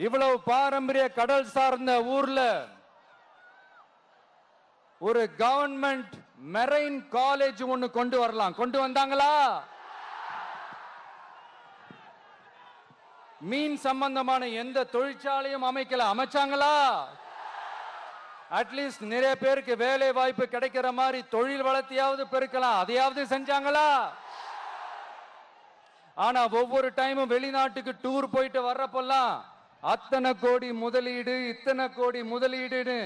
இவ்வளவு பாரம்பரிய கடல் சார்ந்த ஊர்ல ஒரு கவர்மெண்ட் மெரைன் காலேஜ் ஒன்னு கொண்டு வரலாம். கொண்டு வந்தாங்களா? மீன் சம்பந்தமான எந்த தொழிற்சாலையும் அமைச்சாங்களா? அட்லீஸ்ட் நிறைய பேருக்கு வேலை வாய்ப்பு கிடைக்கிற மாதிரி தொழில் வளர்த்தியாவது பெருக்கலாம், அதையாவது செஞ்சாங்களா? ஆனா ஒவ்வொரு டைமும் வெளிநாட்டுக்கு டூர் போயிட்டு வர்றப்பெல்லாம் அத்தனை கோடி முதலீடு, இத்தனை கோடி முதலீடுன்னு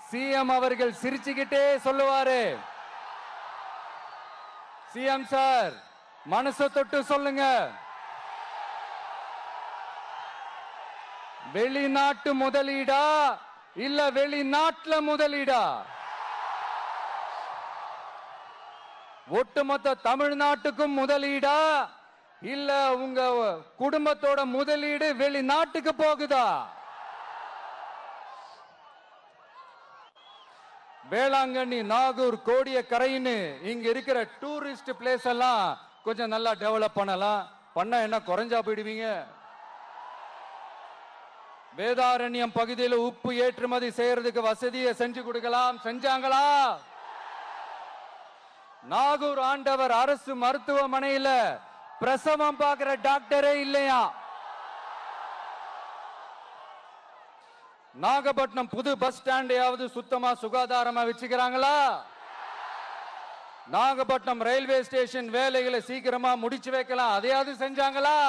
சிஎம் அவர்கள் சிரிச்சுக்கிட்டே சொல்லுவாரு. சிஎம் சார், மனசை தொட்டு சொல்லுங்க, வெளிநாட்டு முதலீடா இல்ல வெளிநாட்டுல முதலீடா? ஒட்டுமொத்த தமிழ்நாட்டுக்கும் முதலீடா இல்ல உங்க குடும்பத்தோட முதலீடு வெளிநாட்டுக்கு போகுதா? வேளாங்கண்ணி, நாகூர், கோடியக்கரைன்னு இங்க இருக்கிற டூரிஸ்ட் பிளேஸ் எல்லாம் கொஞ்சம் நல்லா டெவலப் பண்ணலாம். பண்ண என்ன குறைஞ்சா போயிடுவீங்க? வேதாரண்யம் பகுதியில் உப்பு ஏற்றுமதி செய்யறதுக்கு வசதியை செஞ்சு கொடுக்கலாம், செஞ்சாங்களா? நாகூர் ஆண்டவர் அரசு மருத்துவமனையில பிரசவம் பார்க்கிற டாக்டரே இல்லையா? நாகப்பட்டினம் புது பஸ் ஸ்டாண்டையாவது சுத்தமா சுகாதாரமா வச்சுக்கிறாங்களா? நாகப்பட்டினம் ரயில்வே ஸ்டேஷன் வேலைகளை சீக்கிரமா முடிச்சு வைக்கலாம், அதையாவது செஞ்சாங்களா?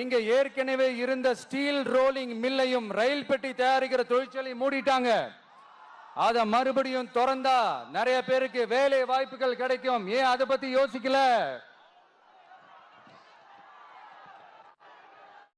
இங்க ஏற்கனவே இருந்த ஸ்டீல் ரோலிங் மில்லையும் ரயில் பெட்டி தயாரிக்கிற தொழிற்சாலை மூடிட்டாங்க. அத மறுபடியும் திறந்தா நிறைய பேருக்கு வேலை வாய்ப்புகள் கிடைக்கும். ஏன் அதை பத்தி யோசிக்கல?